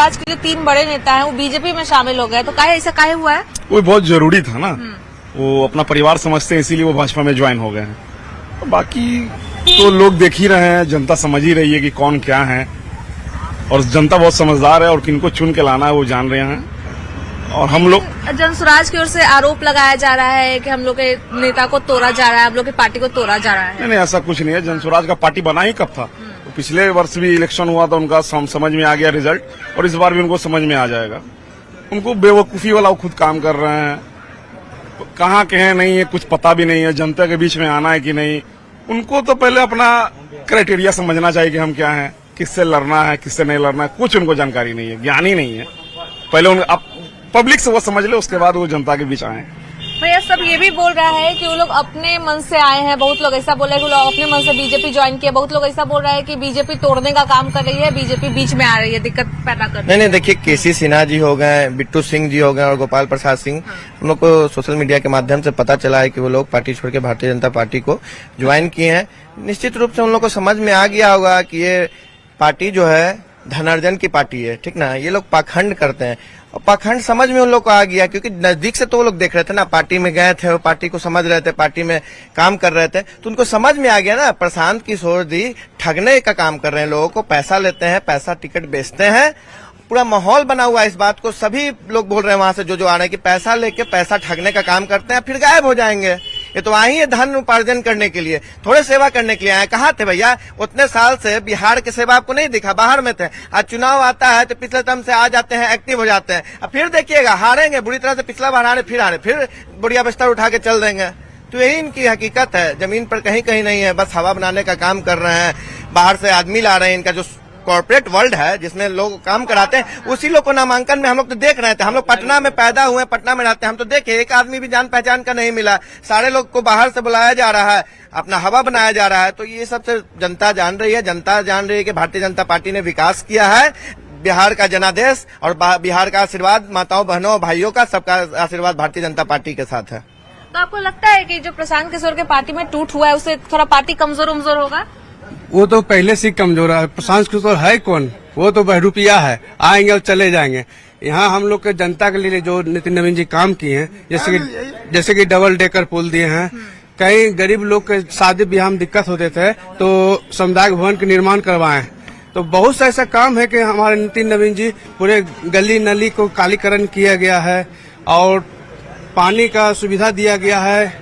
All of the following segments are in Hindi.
जनसुराज के जो 3 बड़े नेता हैं वो बीजेपी में शामिल हो गए, तो काहे ऐसा काहे हुआ है? वो बहुत जरूरी था ना, वो अपना परिवार समझते हैं इसीलिए वो भाजपा में ज्वाइन हो गए हैं। तो बाकी तो लोग देख ही रहे हैं, जनता समझ ही रही है कि कौन क्या है, और जनता बहुत समझदार है और किनको चुन के लाना है वो जान रहे हैं। और हम लोग जनसुराज की ओर से आरोप लगाया जा रहा है कि हम लोग के नेता को तोड़ा जा रहा है, हम लोग की पार्टी को तोड़ा जा रहा है। नहीं, ऐसा कुछ नहीं है। जनसुराज का पार्टी बना ही कब था? तो पिछले वर्ष भी इलेक्शन हुआ था, उनका समझ में आ गया रिजल्ट, और इस बार भी उनको समझ में आ जाएगा। उनको बेवकूफी वाला वो खुद काम कर रहे हैं, कहाँ के हैं नहीं है कुछ पता भी नहीं है, जनता के बीच में आना है कि नहीं। उनको तो पहले अपना क्राइटेरिया समझना चाहिए कि हम क्या हैं, किससे लड़ना है किससे नहीं लड़ना है, कुछ उनको जानकारी नहीं है, ज्ञान ही नहीं है। पहले पब्लिक से वो समझ ले, उसके बाद वो जनता के बीच आए। भैया सब ये भी बोल रहा है कि वो लोग अपने मन से आए हैं, बहुत लोग ऐसा बोल रहे हैं कि वो लोग अपने मन से बीजेपी ज्वाइन किया, बहुत लोग ऐसा बोल रहे हैं कि बीजेपी तोड़ने का काम कर रही है, बीजेपी बीच में आ रही है, दिक्कत पैदा कर रही है। नहीं, देखिए केसी सिन्हा जी हो गए, बिट्टू सिंह जी हो गए और गोपाल प्रसाद सिंह, उन लोग को सोशल मीडिया के माध्यम से पता चला है कि वो लोग पार्टी छोड़ के भारतीय जनता पार्टी को ज्वाइन किए हैं। निश्चित रूप से उन लोग को समझ में आ गया होगा कि ये पार्टी जो है धनार्जन की पार्टी है, ठीक ना। ये लोग पाखंड करते हैं और पाखंड समझ में उन लोग को आ गया, क्योंकि नजदीक से तो वो लोग देख रहे थे ना, पार्टी में गए थे, वो पार्टी को समझ रहे थे, पार्टी में काम कर रहे थे, तो उनको समझ में आ गया ना प्रशांत किशोर जी ठगने का काम कर रहे हैं, लोगों को पैसा लेते हैं, पैसा टिकट बेचते हैं। पूरा माहौल बना हुआ है इस बात को, सभी लोग बोल रहे हैं वहां से जो आ रहे हैं कि पैसा लेके पैसा ठगने का काम करते हैं, फिर गायब हो जाएंगे। ये तो आई है धन उपार्जन करने के लिए, थोड़े सेवा करने के लिए आए। कहाँ थे भैया उतने साल से? बिहार की सेवा आपको नहीं दिखा? बाहर में थे। आज चुनाव आता है तो पिछले टर्म से आ जाते हैं, एक्टिव हो जाते हैं, अब फिर देखिएगा हारेंगे बुरी तरह से, पिछला बार हारे फिर बुढ़िया बिस्तर उठा के चल देंगे। तो यही इनकी हकीकत है, जमीन पर कहीं कहीं नहीं है, बस हवा बनाने का काम कर रहे हैं। बाहर से आदमी ला रहे हैं, इनका जो कॉर्पोरेट वर्ल्ड है जिसमें लोग काम कराते हैं, उसी लोग को नामांकन में हम लोग तो देख रहे थे। हम लोग पटना में पैदा हुए, पटना में रहते हैं, हम तो देखे एक आदमी भी जान पहचान का नहीं मिला। सारे लोग को बाहर से बुलाया जा रहा है, अपना हवा बनाया जा रहा है। तो ये सबसे जनता जान रही है, जनता जान रही है कि भारतीय जनता पार्टी ने विकास किया है। बिहार का जनादेश और बिहार का आशीर्वाद माताओं बहनों भाइयों का सबका आशीर्वाद भारतीय जनता पार्टी के साथ है। तो आपको लगता है कि जो प्रशांत किशोर के पार्टी में टूट हुआ है उससे थोड़ा पार्टी कमजोर होगा? वो तो पहले से कमजोर है। प्रशांत किशोर है कौन? वो तो बहरूपिया है, आएंगे और चले जाएंगे। यहाँ हम लोग के जनता के लिए जो नितिन नवीन जी काम किए हैं, जैसे कि डबल डेकर पुल दिए हैं, कई गरीब लोग के शादी ब्याह में दिक्कत होते थे तो सामुदायिक भवन के निर्माण करवाए। तो बहुत सा ऐसा काम है कि हमारे नितिन नवीन जी पूरे गली नली को कालीकरण किया गया है और पानी का सुविधा दिया गया है,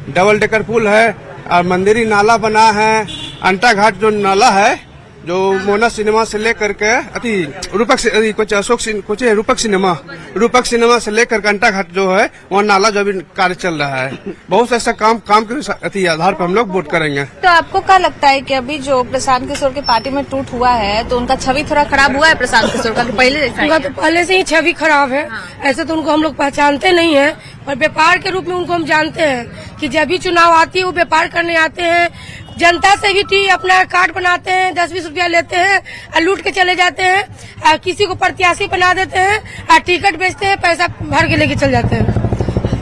डबल डेकर पुल है और मंदिरी नाला बना है। अंटा घाट जो नाला है जो मोना सिनेमा से लेकर के रूपक सिनेमा से लेकर घंटा घाट जो है वहाँ नाला जो भी कार्य चल रहा है। बहुत ऐसा काम के आधार पर हम लोग वोट करेंगे। तो आपको क्या लगता है कि अभी जो प्रशांत किशोर के पार्टी में टूट हुआ है तो उनका छवि थोड़ा खराब हुआ है प्रशांत किशोर का? पहले उनका तो पहले से ही छवि खराब है। ऐसे तो उनको हम लोग पहचानते नहीं है, पर व्यापार के रूप में उनको हम जानते हैं कि जब भी चुनाव आती है वो व्यापार करने आते हैं, जनता से भी अपना कार्ड बनाते हैं, 10-20 रुपया लेते हैं और लूट के चले जाते हैं, किसी को प्रत्याशी बना देते हैं और टिकट बेचते हैं, पैसा भर के लेके चल जाते हैं।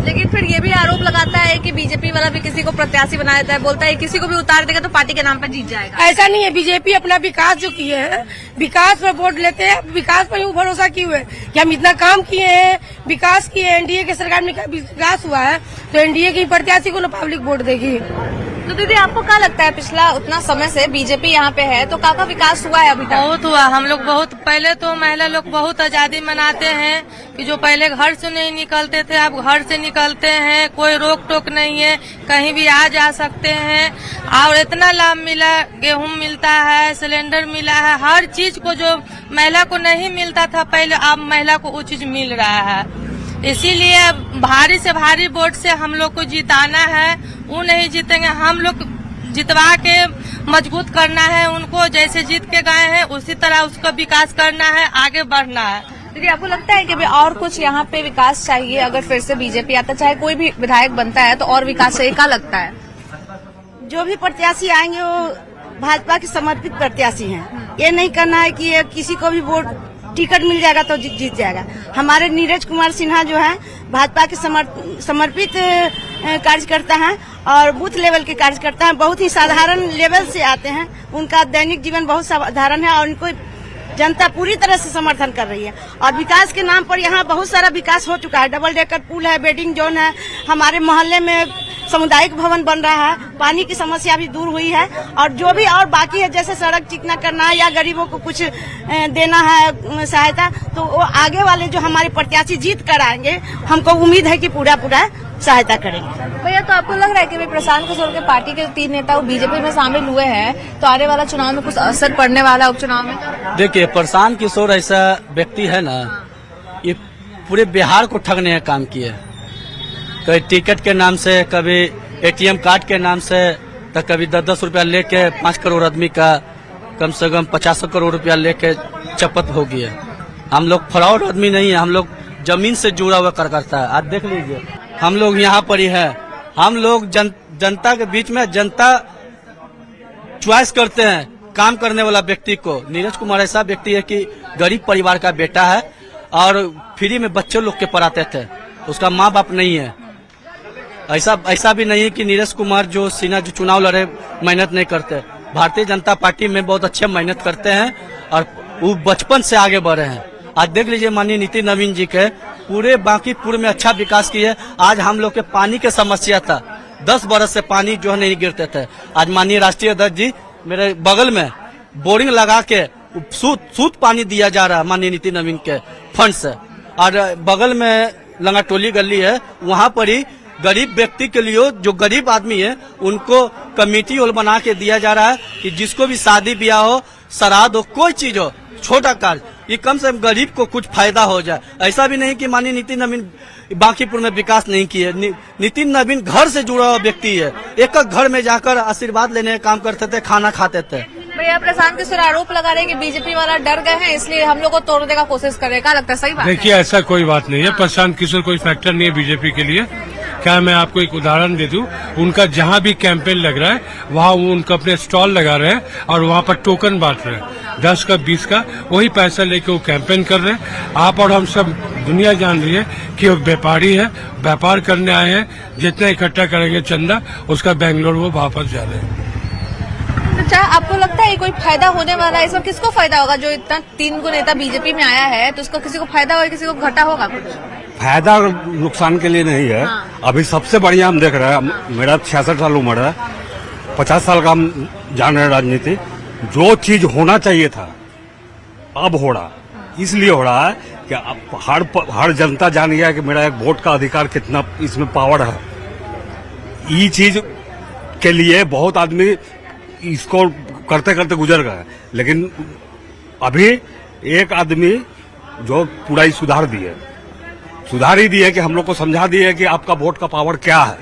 लेकिन फिर ये भी आरोप लगाता है कि बीजेपी वाला भी किसी को प्रत्याशी बना देता है, बोलता है किसी को भी उतार देगा तो पार्टी के नाम पर जीत जाएगा। ऐसा नहीं है, बीजेपी अपना विकास जो किए हैं, विकास पर वोट लेते हैं। विकास पर भरोसा किए हुए कि हम इतना काम किए हैं, विकास किए, एनडीए के सरकार में विकास हुआ है तो एनडीए की प्रत्याशी को पब्लिक वोट देगी। तो दीदी आपको क्या लगता है पिछला उतना समय से बीजेपी यहाँ पे है तो का विकास हुआ है अभी तक? बहुत हुआ। हम लोग बहुत पहले तो महिला लोग बहुत आजादी मनाते हैं कि जो पहले घर से नहीं निकलते थे अब घर से निकलते हैं, कोई रोक टोक नहीं है, कहीं भी आ जा सकते हैं और इतना लाभ मिला, गेहूं मिलता है, सिलेंडर मिला है, हर चीज को जो महिला को नहीं मिलता था पहले अब महिला को वो चीज मिल रहा है। इसीलिए भारी से भारी वोट से हम लोग को जिताना है, वो नहीं जीतेंगे, हम लोग जितवा के मजबूत करना है उनको, जैसे जीत के गए हैं उसी तरह उसका विकास करना है, आगे बढ़ना है। देखिए आपको लगता है कि और कुछ यहाँ पे विकास चाहिए? अगर फिर से बीजेपी आता, चाहे कोई भी विधायक बनता है तो और विकास चाहिए, क्या लगता है? जो भी प्रत्याशी आएंगे वो भाजपा के समर्पित प्रत्याशी हैं। ये नहीं करना है कि किसी को भी वोट टिकट मिल जाएगा तो जीत जाएगा। हमारे नीरज कुमार सिन्हा जो है भाजपा के समर्पित कार्यकर्ता हैं और बूथ लेवल के कार्यकर्ता हैं, बहुत ही साधारण लेवल से आते हैं, उनका दैनिक जीवन बहुत साधारण है और उनको जनता पूरी तरह से समर्थन कर रही है। और विकास के नाम पर यहाँ बहुत सारा विकास हो चुका है। डबल डेकर पुल है, बेडिंग जोन है, हमारे मोहल्ले में सामुदायिक भवन बन रहा है, पानी की समस्या भी दूर हुई है। और जो भी और बाकी है, जैसे सड़क चिकना करना है या गरीबों को कुछ देना है सहायता, तो वो आगे वाले जो हमारे प्रत्याशी जीत कर आएंगे, हमको उम्मीद है कि पूरा सहायता करेंगे। भैया, तो आपको लग रहा है कि भाई प्रशांत किशोर के पार्टी के 3 नेता बीजेपी में शामिल हुए हैं, तो आने वाला चुनाव में कुछ असर पड़ने वाला है उपचुनाव में? देखिए, प्रशांत किशोर ऐसा व्यक्ति है ना, ये पूरे बिहार को ठगने का काम किया। कभी टिकट के नाम से, कभी एटीएम कार्ड के नाम से, तो कभी 10-10 रुपया लेके 5 करोड़ आदमी का कम से कम 50 करोड़ रुपया लेके चपत हो गया। हम लोग फ्रॉड आदमी नहीं है, हम लोग जमीन से जुड़ा हुआ करता है। आज देख लीजिए, हम लोग यहाँ पर ही है, हम लोग जनता के बीच में, जनता चॉइस करते हैं काम करने वाला व्यक्ति को। नीरज कुमार ऐसा व्यक्ति है कि गरीब परिवार का बेटा है और फ्री में बच्चे लोग के पढ़ाते थे, उसका माँ बाप नहीं है। ऐसा भी नहीं है कि नीरज कुमार जो सिन्हा जो चुनाव लड़े मेहनत नहीं करते। भारतीय जनता पार्टी में बहुत अच्छे मेहनत करते हैं और वो बचपन से आगे बढ़े हैं। आज देख लीजिए, माननीय नितिन नवीन जी के पूरे बांकीपुर में अच्छा विकास किए। आज हम लोग के पानी की समस्या था, 10 बरस से पानी जो है नहीं गिरते थे। आज माननीय राष्ट्रीय अध्यक्ष जी मेरे बगल में बोरिंग लगा के शुद्ध पानी दिया जा रहा है माननीय नितिन नवीन के फंड से। और बगल में लंगाटोली गली है, वहाँ पर ही गरीब व्यक्ति के लिए, जो गरीब आदमी है, उनको कमेटी हॉल बना के दिया जा रहा है कि जिसको भी शादी ब्याह हो, श्राद्ध हो, कोई चीज हो, छोटा कार्य, ये कम से कम गरीब को कुछ फायदा हो जाए। ऐसा भी नहीं कि माननीय नितिन नवीन बांकीपुर में विकास नहीं किए। नितिन नवीन घर से जुड़ा हुआ व्यक्ति है, एक घर में जाकर आशीर्वाद लेने का काम करते थे, खाना खाते थे। भैया, प्रशांत किशोर आरोप लगा रहे हैं कि बीजेपी वाला डर गए हैं, इसलिए हम लोग को तोड़ने का कोशिश कर रहे हैं। क्या लगता है, सही बात है? देखिए, ऐसा कोई बात नहीं है। प्रशांत किशोर कोई फैक्टर नहीं है बीजेपी के लिए। क्या मैं आपको एक उदाहरण दे दूं, उनका जहां भी कैंपेन लग रहा है, वहां वो उनका अपने स्टॉल लगा रहे हैं और वहां पर टोकन बांट रहे हैं, 10 का 20 का, वही पैसा लेके वो कैंपेन कर रहे हैं। आप और हम सब दुनिया जान रही है कि वो व्यापारी है, व्यापार करने आए हैं, जितना इकट्ठा करेंगे चंदा, उसका बेंगलोर वो वापस जा रहे हैं। अच्छा, आपको लगता है कोई फायदा होने वाला है? इसमें किसको फायदा होगा? जो इतना 3 को नेता बीजेपी में आया है, तो उसको किसी को फायदा होगा, किसी को घाटा होगा? कुछ फायदा नुकसान के लिए नहीं है। हाँ। अभी सबसे बढ़िया हम देख रहे हैं, मेरा 66 साल उम्र है, 50 साल का हम जान रहे हैं राजनीति। जो चीज होना चाहिए था अब हो रहा, इसलिए हो रहा है कि अब हर जनता जान गया कि मेरा एक वोट का अधिकार कितना इसमें पावर है। ये चीज के लिए बहुत आदमी इसको करते करते गुजर गए, लेकिन अभी एक आदमी जो पूरा ही सुधार ही दिए कि हम लोग को समझा दिए कि आपका वोट का पावर क्या है।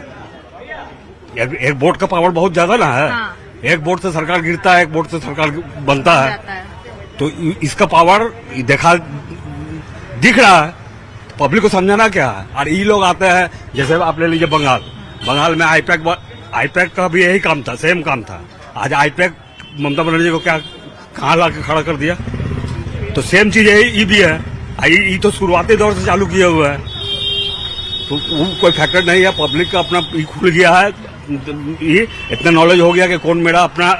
एक वोट का पावर बहुत ज्यादा ना है। हाँ। एक वोट से सरकार गिरता है, एक वोट से सरकार बनता है। तो इसका पावर दिख रहा है, पब्लिक को समझाना क्या है। और ये लोग आते हैं, जैसे आप ले लीजिए बंगाल में आईपैक का भी यही काम था, सेम काम था। आज आईपैक ममता बनर्जी को क्या कहाँ ला के खड़ा कर दिया, तो सेम चीज ये भी है। ये तो शुरुआती दौर से चालू किया हुआ है, तो कोई फैक्टर नहीं है। पब्लिक का अपना खुल गया है, ये इतना नॉलेज हो गया कि कौन मेरा अपना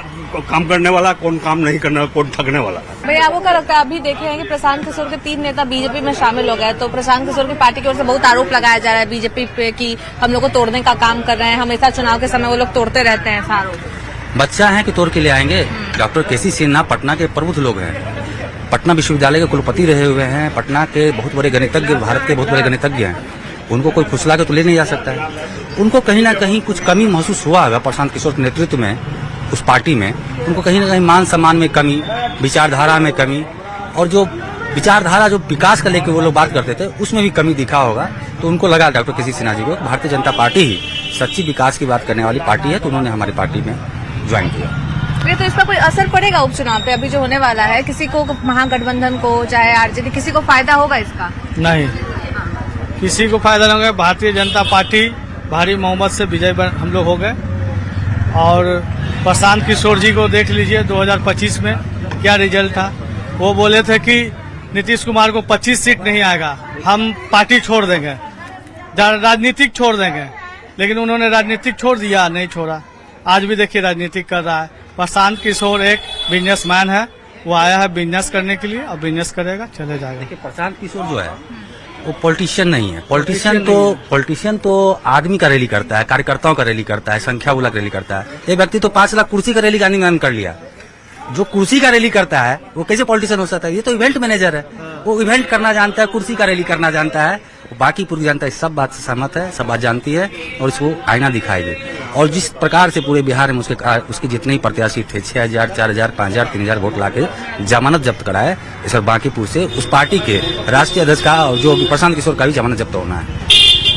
काम करने वाला, कौन काम नहीं करने वाला, कौन ठगने वाला। भैया, आपको क्या लगता है? अभी देखे हैं कि प्रशांत किशोर के 3 नेता बीजेपी में शामिल हो गए, तो प्रशांत किशोर की पार्टी की ओर से बहुत आरोप लगाया जा रहा है बीजेपी पे कि हम लोग को तोड़ने का काम कर रहे हैं, हमेशा चुनाव के समय वो लोग तोड़ते रहते हैं। ऐसा आरोप। बच्चा है कि तोड़ के ले आएंगे। डॉक्टर केसी सिन्हा पटना के प्रबुद्ध लोग हैं, पटना विश्वविद्यालय के कुलपति रहे हुए हैं, पटना के बहुत बड़े गणितज्ञ, भारत के बहुत बड़े गणितज्ञ हैं। उनको कोई फुसला के तो ले नहीं जा सकता है। उनको कहीं ना कहीं कुछ कमी महसूस हुआ होगा प्रशांत किशोर के नेतृत्व में, उस पार्टी में। उनको कहीं ना कहीं मान सम्मान में कमी, विचारधारा में कमी, और जो विचारधारा जो विकास का लेके वो लोग बात करते थे, उसमें भी कमी दिखा होगा। तो उनको लगा डॉक्टर केसी सिन्हा जी को भारतीय जनता पार्टी ही सच्ची विकास की बात करने वाली पार्टी है, तो उन्होंने हमारी पार्टी में ज्वाइन किया। तो इसका कोई असर पड़ेगा उपचुनाव पे अभी जो होने वाला है? किसी को, महागठबंधन को, चाहे आरजेडी, किसी को फायदा होगा इसका? नहीं, किसी को फायदा नहीं होगा। भारतीय जनता पार्टी भारी बहुमत से विजय हम लोग हो गए। और प्रशांत किशोर जी को देख लीजिए, 2025 में क्या रिजल्ट था। वो बोले थे कि नीतीश कुमार को 25 सीट नहीं आएगा, हम पार्टी छोड़ देंगे, राजनीतिक छोड़ देंगे। लेकिन उन्होंने राजनीतिक छोड़ दिया, नहीं छोड़ा। आज भी देखिए राजनीतिक कर रहा है। प्रशांत किशोर एक बिजनेसमैन है, वो आया है बिजनेस करने के लिए और बिजनेस करेगा, चले जाएगा। देखिए प्रशांत किशोर जो है वो पॉलिटिशियन नहीं है। पॉलिटिशियन तो आदमी का रैली करता है, कार्यकर्ताओं का रैली करता है, संख्या मूलक रैली करता है। ये व्यक्ति तो 5 लाख कुर्सी का रैली का निर्माण कर लिया। जो कुर्सी का रैली करता है वो कैसे पॉलिटिशियन हो सकता है? ये तो इवेंट मैनेजर है, वो इवेंट करना जानता है, कुर्सी का रैली करना जानता है। बाकी पूरी जनता इस सब बात से सहमत है, सब बात जानती है और इसको आईना दिखाएगी। और जिस प्रकार से पूरे बिहार में उसके जितने ही प्रत्याशी थे 6,000, 4,000, 5,000, 3,000 वोट लाके जमानत जब्त कराए, इस बार बांकीपुर से उस पार्टी के राष्ट्रीय अध्यक्ष का जो प्रशांत किशोर का भी जमानत जब्त होना है।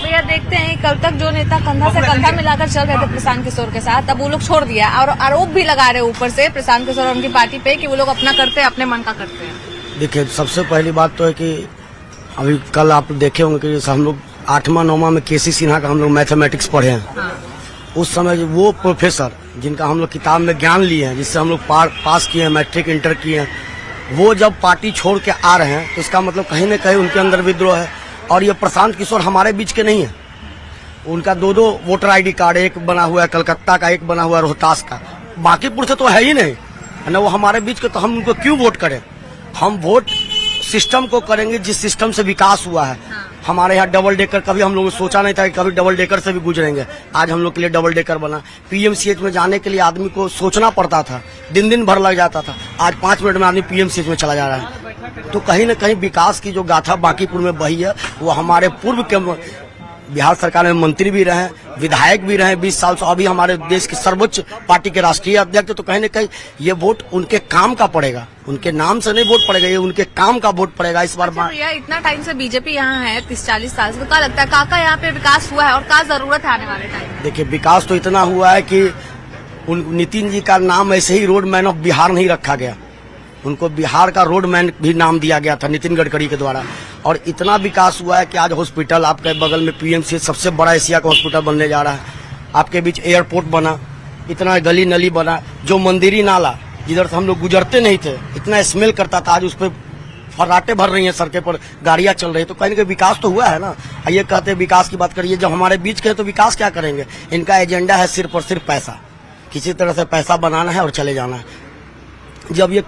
भैया देखते हैं कल तक जो नेता कंधा से कंधा मिलाकर चल रहे थे प्रशांत किशोर के साथ, अब वो लोग छोड़ दिया और आरोप भी लगा रहे ऊपर से प्रशांत किशोर और उनकी पार्टी पे कि वो लोग अपना करते हैं, अपने मन का करते हैं। देखिए सबसे पहली बात तो है कि अभी कल आप देखे होंगे कि हम लोग 8वां 9वां में केसी सिन्हा का हम लोग मैथमेटिक्स पढ़े हैं। हाँ। उस समय वो प्रोफेसर जिनका हम लोग किताब में ज्ञान लिए हैं, जिससे हम लोग पास किए हैं, मैट्रिक इंटर किए हैं, वो जब पार्टी छोड़ के आ रहे हैं तो इसका मतलब कहीं न कहीं उनके अंदर विद्रोह है। और ये प्रशांत किशोर हमारे बीच के नहीं है। उनका 2 वोटर ID कार्ड, एक बना हुआ है कलकत्ता का, एक बना हुआ है रोहतास का, बांकीपुर से तो है ही नहीं है ना। वो हमारे बीच के, तो हम उनको क्यों वोट करें? हम वोट सिस्टम को करेंगे जिस सिस्टम से विकास हुआ है। हमारे यहाँ डबल डेकर, कभी हम लोगों ने सोचा नहीं था कि कभी डबल डेकर से भी गुजरेंगे। आज हम लोग के लिए डबल डेकर बना। PMCH में जाने के लिए आदमी को सोचना पड़ता था, दिन भर लग जाता था। आज 5 मिनट में आदमी PMCH में चला जा रहा है। तो कहीं न कहीं विकास की जो गाथा बांकीपुर में बही है, वो हमारे पूर्व के बिहार सरकार में मंत्री भी रहे, विधायक भी रहे 20 साल से, अभी हमारे देश की सर्वोच्च पार्टी के राष्ट्रीय अध्यक्ष। तो कहीं न कहीं ये वोट उनके काम का पड़ेगा, उनके नाम से नहीं वोट पड़ेगा, ये उनके काम का वोट पड़ेगा इस बार। भैया इतना टाइम से बीजेपी यहाँ है, 30-40 साल से, तो क्या लगता है काका यहाँ पे विकास हुआ है और क्या जरूरत है आने वाले टाइम? देखिए विकास तो इतना हुआ है कि नितिन जी का नाम ऐसे ही रोड मैन ऑफ बिहार नहीं रखा गया, उनको बिहार का रोड मैन भी नाम दिया गया था नितिन गडकरी के द्वारा। और इतना विकास हुआ है कि आज हॉस्पिटल आपके बगल में PMCH सबसे बड़ा एशिया का हॉस्पिटल बनने जा रहा है, आपके बीच एयरपोर्ट बना, इतना गली नली बना, जो मंदिरी नाला जिधर से हम लोग गुजरते नहीं थे, इतना स्मेल करता था, आज उस पर फर्राटे भर रही हैं, सड़कें पर गाड़ियां चल रही है। तो कहीं ना कहीं विकास तो हुआ है ना। ये कहते हैं विकास की बात करिए, जब हमारे बीच के तो विकास क्या करेंगे? इनका एजेंडा है सिर्फ और सिर्फ पैसा, किसी तरह से पैसा बनाना है और चले जाना है। जब ये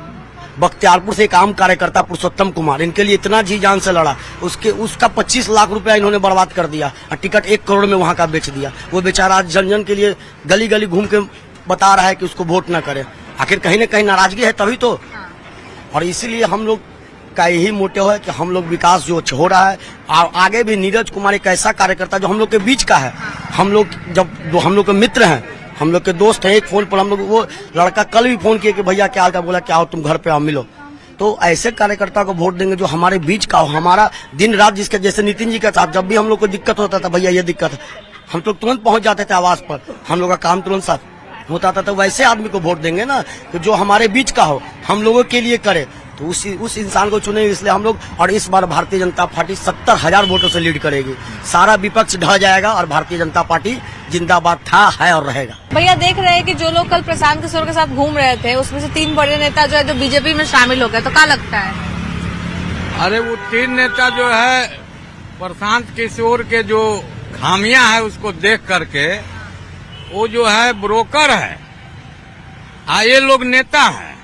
बख्तियारपुर से एक आम कार्यकर्ता पुरुषोत्तम कुमार इनके लिए इतना जी जान से लड़ा, उसका 25 लाख रुपया इन्होंने बर्बाद कर दिया और टिकट 1 करोड़ में वहां का बेच दिया। वो बेचारा आज जन के लिए गली गली घूम के बता रहा है कि उसको वोट न करे। आखिर कहीं न कहीं नाराजगी है तभी तो। और इसीलिए हम लोग का यही मोटिव है कि हम लोग विकास जो हो रहा है, आगे भी नीरज कुमार एक ऐसा कार्यकर्ता जो हम लोग के बीच का है, हम लोग के मित्र हैं, हम लोग के दोस्त हैं। एक फोन पर हम लोग, वो लड़का कल भी फोन किया कि भैया क्या हाल, बोला क्या हो तुम घर पे आओ मिलो। तो ऐसे कार्यकर्ता को वोट देंगे जो हमारे बीच का हो, हमारा दिन रात जिसके, जैसे नितिन जी के साथ जब भी हम लोग को दिक्कत होता था, भैया ये दिक्कत है, हम लोग तुरंत पहुंच जाते थे आवास पर, हम लोग का काम तुरंत साथ होता था। तो वैसे आदमी को वोट देंगे ना कि जो हमारे बीच का हो, हम लोगों के लिए करे, तो उस इंसान को चुनेंगे। इसलिए हम लोग, और इस बार भारतीय जनता पार्टी 70,000 वोटों से लीड करेगी, सारा विपक्ष ढह जाएगा और भारतीय जनता पार्टी जिंदाबाद था, है और रहेगा। भैया देख रहे हैं कि जो लोग कल प्रशांत किशोर के साथ घूम रहे थे उसमें से 3 बड़े नेता जो है जो बीजेपी में शामिल हो गए, तो क्या लगता है? अरे वो 3 नेता जो है प्रशांत किशोर के जो खामियां है उसको देख करके, वो जो है ब्रोकर है, ये लोग नेता हैं,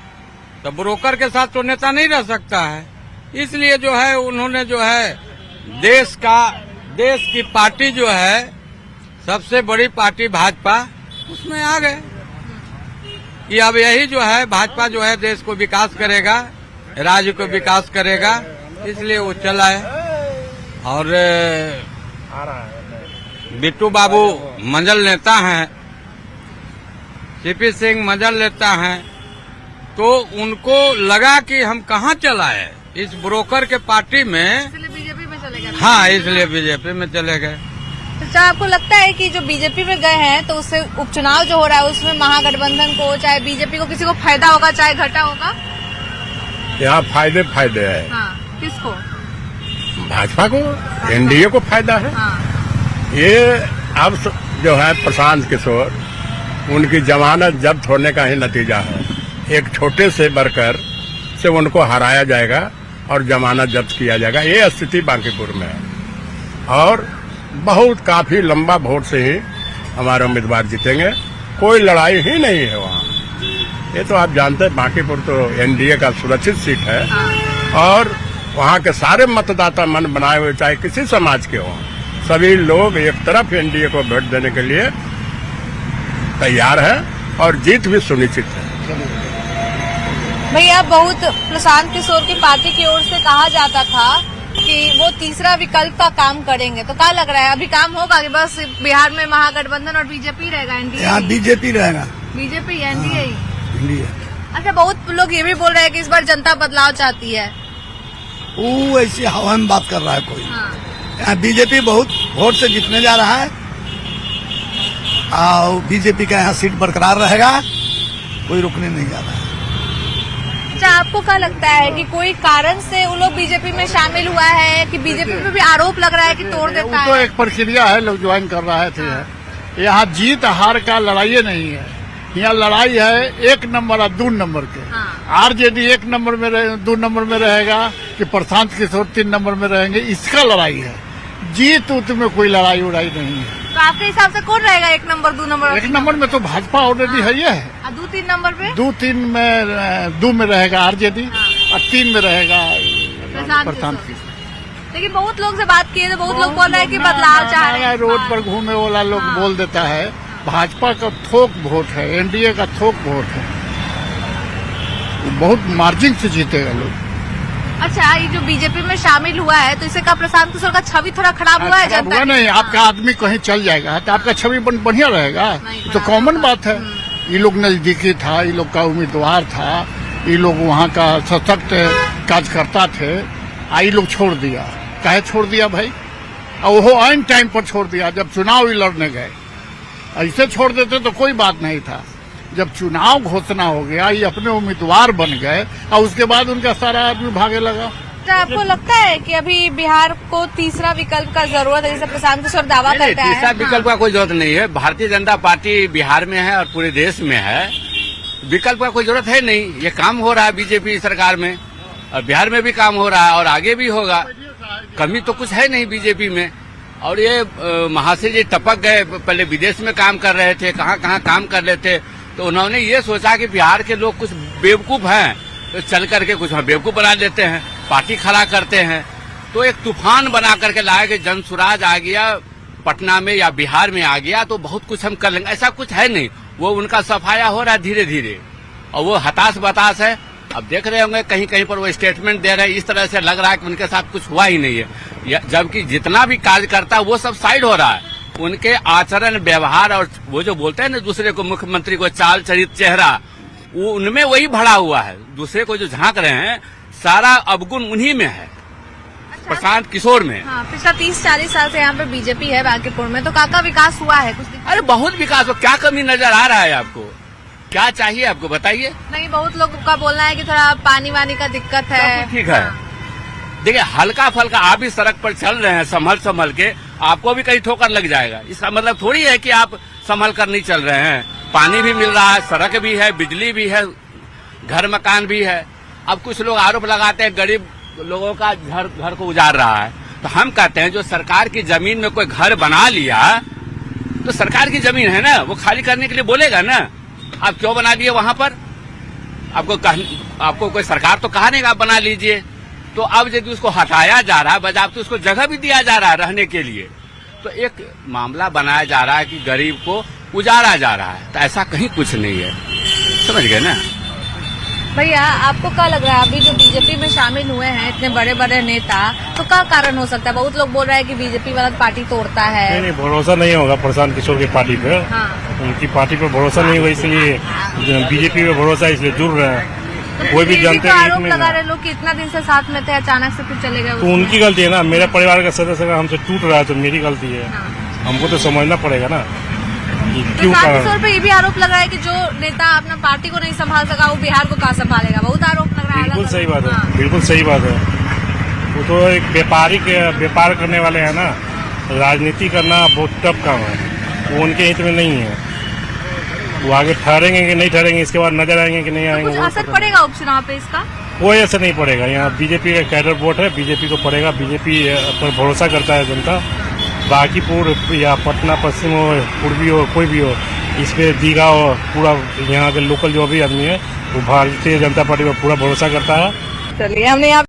तो ब्रोकर के साथ तो नेता नहीं रह सकता है। इसलिए जो है उन्होंने जो है देश की पार्टी जो है सबसे बड़ी पार्टी भाजपा, उसमें आ गए कि अब यही जो है भाजपा जो है देश को विकास करेगा, राज्य को विकास करेगा, इसलिए वो चला है। और बिट्टू बाबू मंझल नेता हैं, CP सिंह मंझल नेता हैं, तो उनको लगा कि हम कहाँ चलाए इस ब्रोकर के पार्टी में, इसलिए बीजेपी में चले गए। हाँ, इसलिए बीजेपी में चले गए। अच्छा, आपको लगता है कि जो बीजेपी में गए हैं तो उससे उपचुनाव जो हो रहा है उसमें महागठबंधन को, चाहे बीजेपी को, किसी को फायदा होगा चाहे घाटा होगा? यहाँ फायदे है। हाँ, किसको? भाजपा को, NDA को फायदा है। हाँ। ये अब जो है प्रशांत किशोर, उनकी जमानत जब्त होने का ही नतीजा है। एक छोटे से वर्कर से उनको हराया जाएगा और जमानत जब्त किया जाएगा, ये स्थिति बांकीपुर में है। और बहुत काफी लंबा वोट से ही हमारे उम्मीदवार जीतेंगे, कोई लड़ाई ही नहीं है वहाँ। ये तो आप जानते हैं बांकीपुर तो एनडीए का सुरक्षित सीट है और वहाँ के सारे मतदाता मन बनाए हुए चाहे किसी समाज के हों, सभी लोग एक तरफ एनडीए को वोट देने के लिए तैयार है और जीत भी सुनिश्चित है। भैया, बहुत प्रशांत किशोर की पार्टी की ओर से कहा जाता था कि वो तीसरा विकल्प का काम करेंगे, तो क्या लग रहा है अभी काम होगा कि बस बिहार में महागठबंधन और बीजेपी रहेगा? एनडीए यहाँ बीजेपी रहेगा, बीजेपी एनडीए ही। एनडीए। अच्छा, बहुत लोग ये भी बोल रहे हैं कि इस बार जनता बदलाव चाहती है। वो ऐसी हवा में बात कर रहा है कोई। यहाँ बीजेपी बहुत वोट से जीतने जा रहा है और बीजेपी का यहाँ सीट बरकरार रहेगा, कोई रुकने नहीं जा रहा है। अच्छा, आपको क्या लगता है कि कोई कारण से वो लोग बीजेपी में शामिल हुआ है कि बीजेपी पे भी आरोप लग रहा है कि तोड़ देता है? तो एक प्रक्रिया है, लोग ज्वाइन कर रहे थे। यहाँ जीत हार का लड़ाई नहीं है, यहाँ लड़ाई है 1 नंबर और 2 नंबर के। आरजेडी 1 नंबर में 2 नंबर में रहेगा कि प्रशांत किशोर 3 नंबर में रहेंगे, इसका लड़ाई है। जीत उत में कोई लड़ाई उड़ाई नहीं है। तो आपके हिसाब से कौन रहेगा 1 नंबर 2 नंबर? 1 नंबर में तो भाजपा ऑलरेडी है, ये है। 2-3 नंबर पे 2 में रहेगा आरजेडी और 3 में रहेगा प्रशांत किशोर। लेकिन बहुत लोग से बात की तो बहुत लोग बोल रहे हैं कि बदलाव चाह रहे हैं। रोड पर घूमे वाला लोग बोल देता है, भाजपा का थोक वोट है, एनडीए का थोक वोट है, बहुत मार्जिन से जीतेगा लोग। अच्छा, ये जो बीजेपी में शामिल हुआ है तो इससे का प्रशांत किशोर का छवि थोड़ा खराब हुआ है जनता? नहीं, आपका आदमी कहीं चल जाएगा तो आपका छवि बढ़िया रहेगा, तो कॉमन बात है। ये लोग नजदीकी था, ये लोग का उम्मीदवार था, ये लोग वहाँ का सशक्त कार्यकर्ता थे, ये लोग छोड़ दिया। काहे छोड़ दिया भाई? और वो आइन टाइम पर छोड़ दिया जब चुनाव ही लड़ने गए। ऐसे छोड़ देते तो कोई बात नहीं था। जब चुनाव घोषणा हो गया, ये अपने उम्मीदवार बन गए और उसके बाद उनका सारा आदमी भागे लगा। तो आपको लगता है कि अभी बिहार को तीसरा विकल्प का जरूरत है, जैसे प्रशांत किशोर दावा करता है? तीसरा विकल्प का कोई जरूरत नहीं है। भारतीय जनता पार्टी बिहार में है और पूरे देश में है, विकल्प का कोई जरूरत है नहीं। ये काम हो रहा है बीजेपी सरकार में और बिहार में भी काम हो रहा है और आगे भी होगा। कमी तो कुछ है नहीं बीजेपी में। और ये महाशय जी टपक गए, पहले विदेश में काम कर रहे थे, कहाँ कहाँ काम कर रहे थे, तो उन्होंने ये सोचा कि बिहार के लोग कुछ बेवकूफ हैं तो चल करके कुछ बेवकूफ बना देते हैं, पार्टी खड़ा करते हैं। तो एक तूफान बना करके लाया कि जनसुराज आ गया पटना में या बिहार में आ गया तो बहुत कुछ हम कर लेंगे। ऐसा कुछ है नहीं। वो उनका सफाया हो रहा है धीरे धीरे और वो हताश बताश है। अब देख रहे होंगे कहीं कहीं पर वो स्टेटमेंट दे रहे हैं, इस तरह से लग रहा है कि उनके साथ कुछ हुआ ही नहीं है, जबकि जितना भी कार्यकर्ता वो सब साइड हो रहा है। उनके आचरण व्यवहार और वो जो बोलते हैं ना दूसरे को, मुख्यमंत्री को चाल चरित चेहरा, वो उनमें वही भरा हुआ है। दूसरे को जो झांक रहे हैं सारा अवगुण उन्हीं में है, प्रशांत किशोर में। हाँ, पिछला 30-40 साल से यहाँ पे बीजेपी है बांकीपुर में, तो काका विकास हुआ है कुछ? अरे बहुत विकास हो। क्या कमी नजर आ रहा है आपको? क्या चाहिए आपको बताइए? नहीं, बहुत लोग का बोलना है कि थोड़ा पानी वानी का दिक्कत है। ठीक है, देखिए हल्का फल्का आप भी सड़क पर चल रहे हैं संभल संभल के, आपको भी कहीं ठोकर लग जाएगा। इसका मतलब थोड़ी है कि आप संभल कर नहीं चल रहे हैं। पानी भी मिल रहा है, सड़क भी है, बिजली भी है, घर मकान भी है। अब कुछ लोग आरोप लगाते हैं गरीब लोगों का घर को उजाड़ रहा है, तो हम कहते हैं जो सरकार की जमीन में कोई घर बना लिया तो सरकार की जमीन है ना, वो खाली करने के लिए बोलेगा ना। आप क्यों बना दिए वहां पर? आपको कोई सरकार तो कहा नहीं आप बना लीजिए। तो अब यदि उसको हटाया जा रहा है, बजाबते उसको जगह भी दिया जा रहा है रहने के लिए, तो एक मामला बनाया जा रहा है कि गरीब को उजाड़ा जा रहा है। तो ऐसा कहीं कुछ नहीं है, समझ गए ना भैया? आपको क्या लग रहा है अभी जो बीजेपी में शामिल हुए हैं इतने बड़े बड़े नेता, तो क्या कारण हो सकता है? बहुत लोग बोल रहे हैं कि बीजेपी वाला पार्टी तोड़ता है। नहीं, भरोसा नहीं होगा प्रशांत किशोर की पार्टी पे। हाँ। उनकी पार्टी पे भरोसा नहीं होगा, इसलिए बीजेपी पे भरोसा इसलिए जुड़ रहे हैं। कोई भी जानते हैं आरोप लगा रहे लोग कि इतना दिन से साथ में थे, अचानक से फिर चले गए। तो उनकी गलती है ना। मेरे परिवार का सदस्य का हमसे टूट रहा है तो मेरी गलती है। हमको तो समझना पड़ेगा ना क्यों। प्रशांत पे ये भी आरोप लग रहा है कि जो नेता अपना पार्टी को नहीं संभाल सका वो बिहार को कहाँ संभालेगा, बहुत आरोप लग रहा है। बिल्कुल सही बात है, बिल्कुल सही बात है। वो तो एक व्यापार करने वाले हैं ना, राजनीति करना बहुत टफ काम है, वो उनके हित में नहीं है। वो आगे ठहरेंगे कि नहीं ठहरेंगे, इसके बाद नजर आएंगे कि नहीं आएंगे। कुछ असर पड़ेगा उपचुनाव पे इसका? कोई असर नहीं पड़ेगा। यहाँ बीजेपी का कैडर वोट है, बीजेपी को पड़ेगा। बीजेपी पर भरोसा करता है जनता। बांकीपुर या पटना पश्चिम हो, पूर्वी हो, कोई भी हो, इस पे दीघा और पूरा यहाँ के लोकल जो भी आदमी है वो भारतीय जनता पार्टी पर पूरा भरोसा करता है। चलिए हमने यहाँ